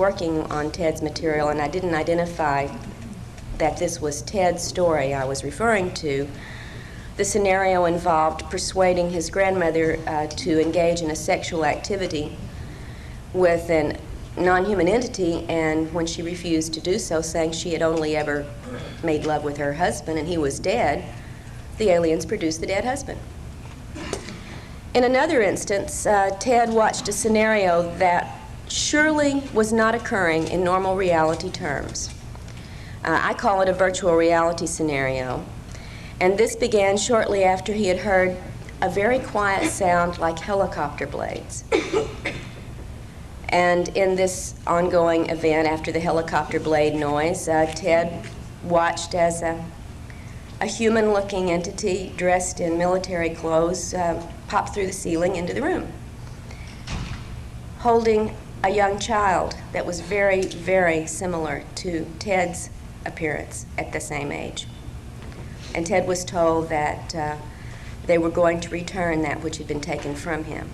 working on Ted's material and I didn't identify that this was Ted's story I was referring to, the scenario involved persuading his grandmother to engage in a sexual activity with a non-human entity, and when she refused to do so, saying she had only ever made love with her husband and he was dead, the aliens produced the dead husband. In another instance, Ted watched a scenario that surely was not occurring in normal reality terms. I call it a virtual reality scenario. And this began shortly after he had heard a very quiet sound like helicopter blades. And in this ongoing event, after the helicopter blade noise, Ted watched as a human-looking entity dressed in military clothes popped through the ceiling into the room, holding a young child that was very, very similar to Ted's appearance at the same age. And Ted was told that they were going to return that which had been taken from him.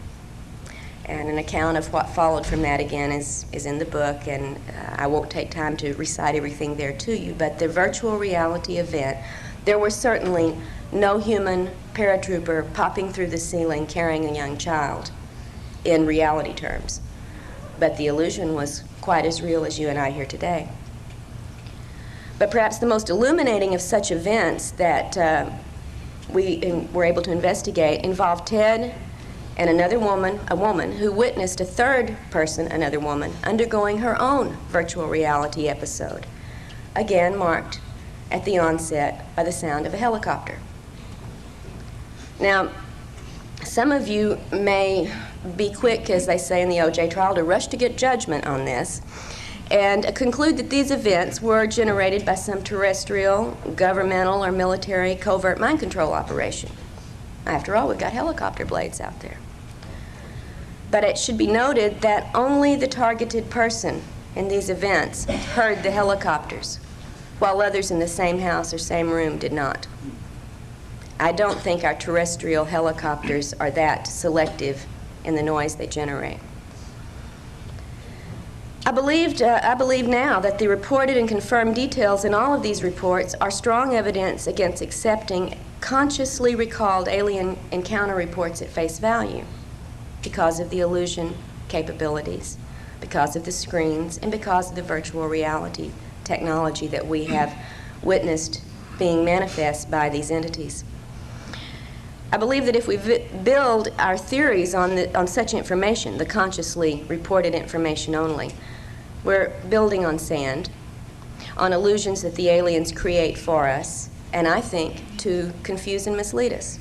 And an account of what followed from that, again, is in the book, and I won't take time to recite everything there to you, but the virtual reality event, there was certainly no human paratrooper popping through the ceiling carrying a young child in reality terms. But the illusion was quite as real as you and I here today. But perhaps the most illuminating of such events that we were able to investigate involved Ted and another woman, a woman who witnessed a third person, another woman, undergoing her own virtual reality episode, again marked at the onset by the sound of a helicopter. Now, some of you may be quick, as they say in the O.J. trial, to rush to get judgment on this and conclude that these events were generated by some terrestrial, governmental, or military covert mind control operation. After all, we've got helicopter blades out there. But it should be noted that only the targeted person in these events heard the helicopters, while others in the same house or same room did not. I don't think our terrestrial helicopters are that selective in the noise they generate. I believe now that the reported and confirmed details in all of these reports are strong evidence against accepting consciously recalled alien encounter reports at face value because of the illusion capabilities, because of the screens, and because of the virtual reality technology that we have witnessed being manifest by these entities. I believe that if we build our theories on such information, the consciously reported information only, we're building on sand, on illusions that the aliens create for us, and I think to confuse and mislead us.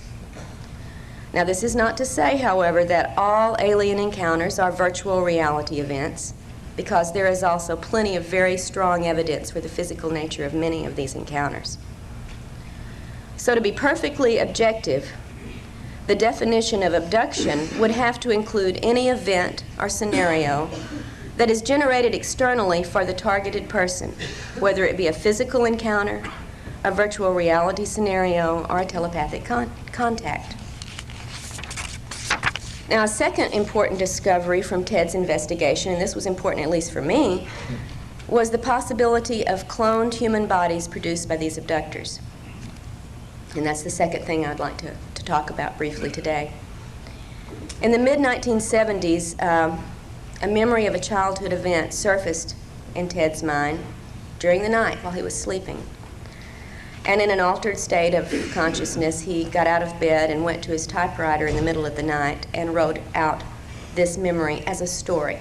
Now, this is not to say, however, that all alien encounters are virtual reality events, because there is also plenty of very strong evidence for the physical nature of many of these encounters. So to be perfectly objective, the definition of abduction would have to include any event or scenario that is generated externally for the targeted person, whether it be a physical encounter, a virtual reality scenario, or a telepathic contact. Now, a second important discovery from Ted's investigation, and this was important at least for me, was the possibility of cloned human bodies produced by these abductors. And that's the second thing I'd like to talk about briefly today. In the mid-1970s, a memory of a childhood event surfaced in Ted's mind during the night while he was sleeping. And in an altered state of consciousness, he got out of bed and went to his typewriter in the middle of the night and wrote out this memory as a story.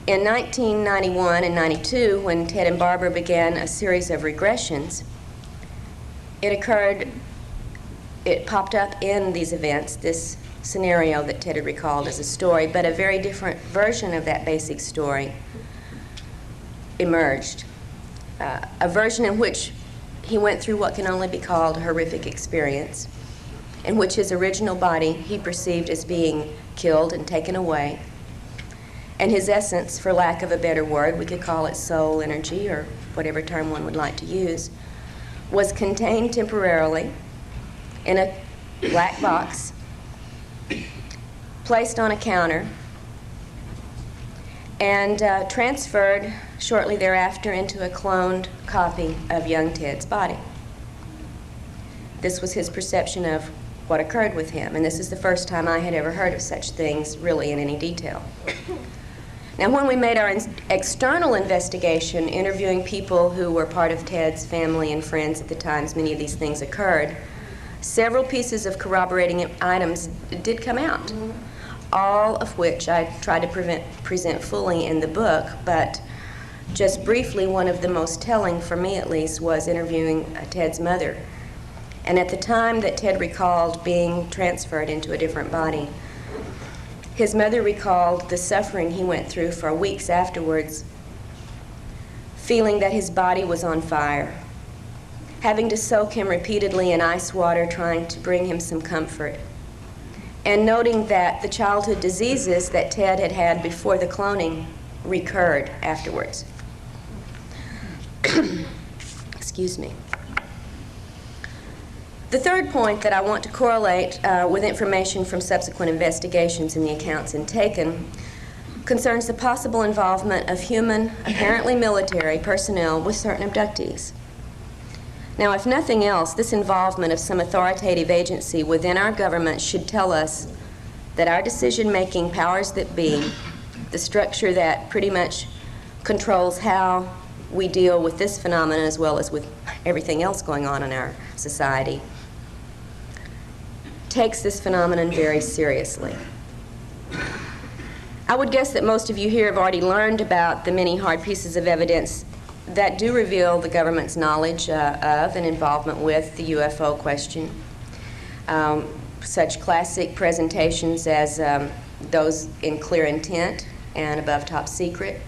In 1991 and 92, when Ted and Barbara began a series of regressions, it popped up in these events, this scenario that Ted had recalled as a story, but a very different version of that basic story emerged. A version in which he went through what can only be called a horrific experience, in which his original body he perceived as being killed and taken away, and his essence, for lack of a better word, we could call it soul, energy, or whatever term one would like to use, was contained temporarily in a black box, placed on a counter, and transferred shortly thereafter into a cloned copy of young Ted's body. This was his perception of what occurred with him, and this is the first time I had ever heard of such things really in any detail. Now, when we made our external investigation, interviewing people who were part of Ted's family and friends at the times many of these things occurred, several pieces of corroborating items did come out, all of which I tried to present fully in the book, but just briefly, one of the most telling, for me at least, was interviewing Ted's mother. And at the time that Ted recalled being transferred into a different body, his mother recalled the suffering he went through for weeks afterwards, feeling that his body was on fire, having to soak him repeatedly in ice water, trying to bring him some comfort, and noting that the childhood diseases that Ted had had before the cloning recurred afterwards. Excuse me. The third point that I want to correlate with information from subsequent investigations in the accounts taken concerns the possible involvement of human, apparently military, personnel with certain abductees. Now, if nothing else, this involvement of some authoritative agency within our government should tell us that our decision-making powers that be, the structure that pretty much controls how we deal with this phenomenon as well as with everything else going on in our society, takes this phenomenon very seriously. I would guess that most of you here have already learned about the many hard pieces of evidence that do reveal the government's knowledge of and involvement with the UFO question. Such classic presentations as those in Clear Intent and Above Top Secret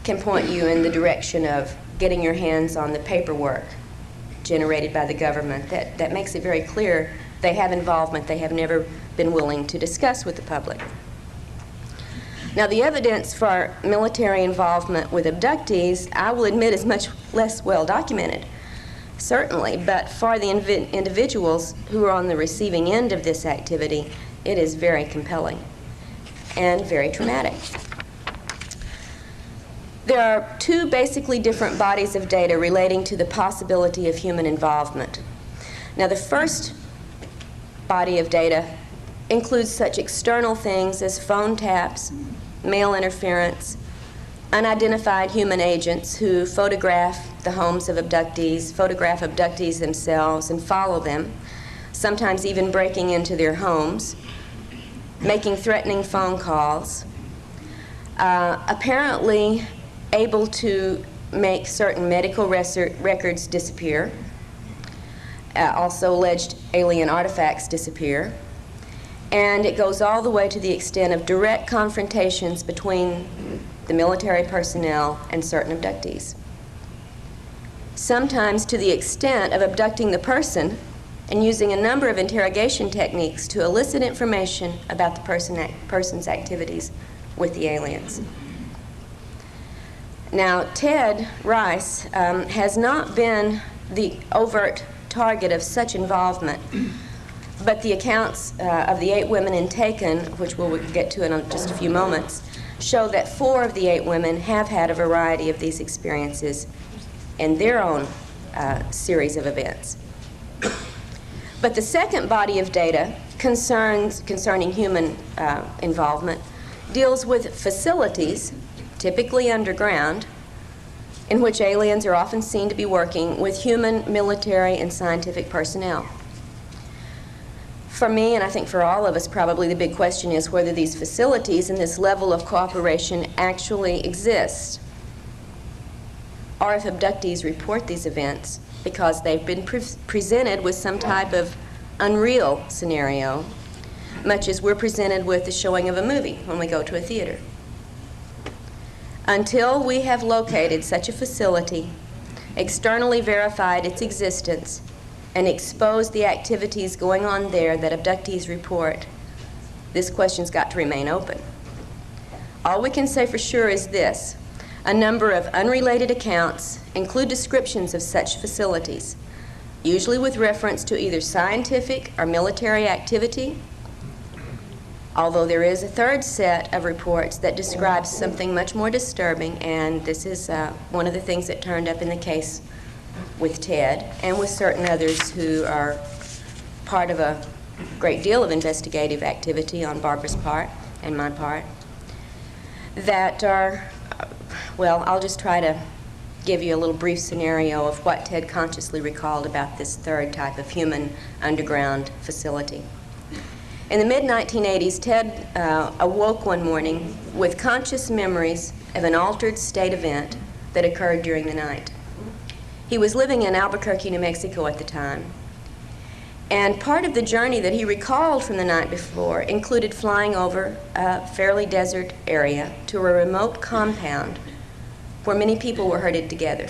can point you in the direction of getting your hands on the paperwork generated by the government that makes it very clear they have involvement they have never been willing to discuss with the public. Now, the evidence for our military involvement with abductees, I will admit, is much less well documented, certainly, but for the individuals who are on the receiving end of this activity, it is very compelling and very traumatic. There are two basically different bodies of data relating to the possibility of human involvement. Now, the first body of data includes such external things as phone taps, mail interference, unidentified human agents who photograph the homes of abductees, photograph abductees themselves and follow them, sometimes even breaking into their homes, making threatening phone calls, apparently able to make certain medical records disappear, also alleged alien artifacts disappear, and it goes all the way to the extent of direct confrontations between the military personnel and certain abductees. Sometimes to the extent of abducting the person and using a number of interrogation techniques to elicit information about the person's activities with the aliens. Now, Ted Rice has not been the overt target of such involvement, but the accounts of the 8 women taken, which we'll get to in just a few moments, show that 4 of the 8 women have had a variety of these experiences in their own series of events. But the second body of data concerning human involvement deals with facilities, typically underground, in which aliens are often seen to be working with human, military, and scientific personnel. For me, and I think for all of us, probably the big question is whether these facilities and this level of cooperation actually exist, or if abductees report these events because they've been presented with some type of unreal scenario, much as we're presented with the showing of a movie when we go to a theater. Until we have located such a facility, externally verified its existence, and exposed the activities going on there that abductees report, this question's got to remain open. All we can say for sure is this: a number of unrelated accounts include descriptions of such facilities, usually with reference to either scientific or military activity, Although there is a third set of reports that describes something much more disturbing, and this is one of the things that turned up in the case with Ted and with certain others who are part of a great deal of investigative activity on Barbara's part and my part, that are, well, I'll just try to give you a little brief scenario of what Ted consciously recalled about this third type of human underground facility. In the mid-1980s, Ted awoke one morning with conscious memories of an altered state event that occurred during the night. He was living in Albuquerque, New Mexico at the time, and part of the journey that he recalled from the night before included flying over a fairly desert area to a remote compound where many people were herded together.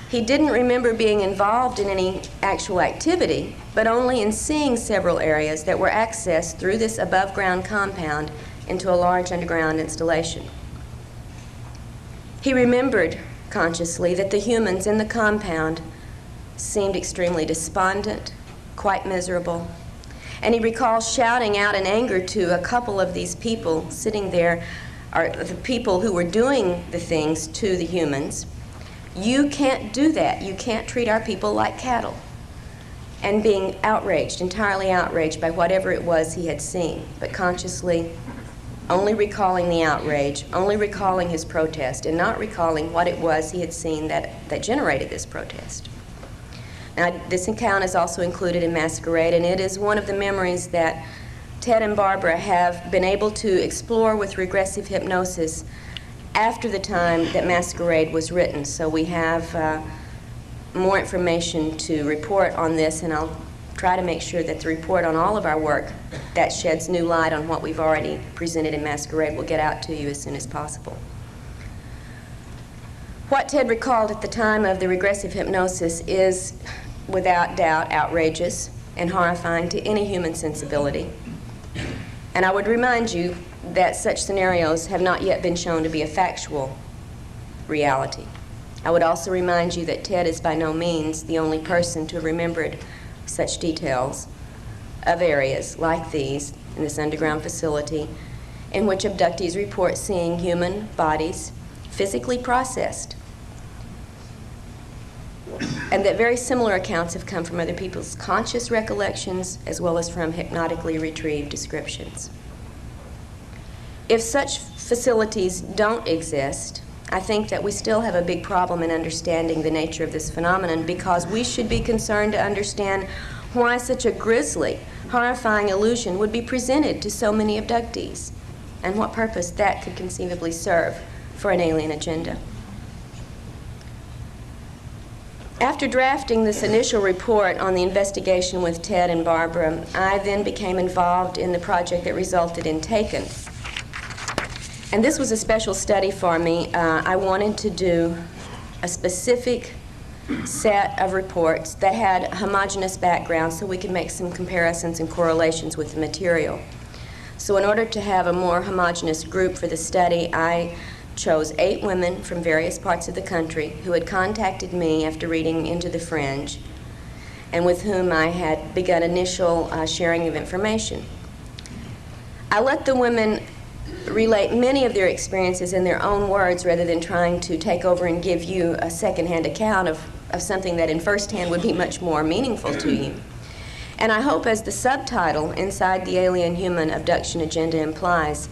He didn't remember being involved in any actual activity, but only in seeing several areas that were accessed through this above-ground compound into a large underground installation. He remembered consciously that the humans in the compound seemed extremely despondent, quite miserable, and he recalls shouting out in anger to a couple of these people sitting there, or the people who were doing the things to the humans, "You can't do that. You can't treat our people like cattle." And being outraged, entirely outraged by whatever it was he had seen, but consciously only recalling the outrage, only recalling his protest, and not recalling what it was he had seen that generated this protest. Now, this account is also included in Masquerade, and it is one of the memories that Ted and Barbara have been able to explore with regressive hypnosis after the time that Masquerade was written. So we have more information to report on this, and I'll try to make sure that the report on all of our work that sheds new light on what we've already presented in Masquerade will get out to you as soon as possible. What Ted recalled at the time of the regressive hypnosis is, without doubt, outrageous and horrifying to any human sensibility. And I would remind you that such scenarios have not yet been shown to be a factual reality. I would also remind you that Ted is by no means the only person to have remembered such details of areas like these in this underground facility in which abductees report seeing human bodies physically processed, and that very similar accounts have come from other people's conscious recollections as well as from hypnotically retrieved descriptions. If such facilities don't exist, I think that we still have a big problem in understanding the nature of this phenomenon, because we should be concerned to understand why such a grisly, horrifying illusion would be presented to so many abductees, and what purpose that could conceivably serve for an alien agenda. After drafting this initial report on the investigation with Ted and Barbara, I then became involved in the project that resulted in Taken. And this was a special study for me. I wanted to do a specific set of reports that had homogeneous backgrounds so we could make some comparisons and correlations with the material. So in order to have a more homogeneous group for the study, I chose 8 women from various parts of the country who had contacted me after reading Into the Fringe, and with whom I had begun initial sharing of information. I let the women relate many of their experiences in their own words rather than trying to take over and give you a second-hand account of something that in first-hand would be much more meaningful to you. And I hope, as the subtitle inside the Alien Human Abduction Agenda implies,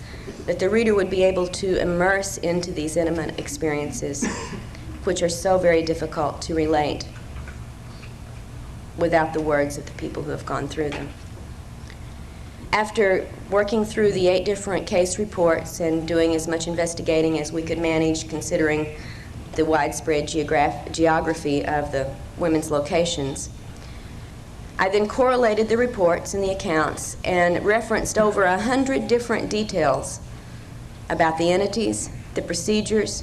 that the reader would be able to immerse into these intimate experiences, which are so very difficult to relate without the words of the people who have gone through them. After working through the 8 different case reports and doing as much investigating as we could manage, considering the widespread geography of the women's locations, I then correlated the reports and the accounts and referenced over 100 different details about the entities, the procedures,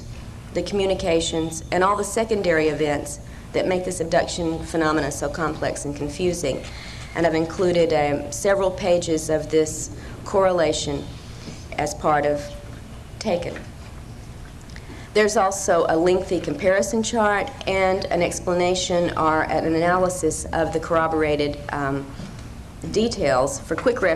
the communications, and all the secondary events that make this abduction phenomena so complex and confusing. And I've included several pages of this correlation as part of Taken. There's also a lengthy comparison chart and an explanation or an analysis of the corroborated details for quick reference.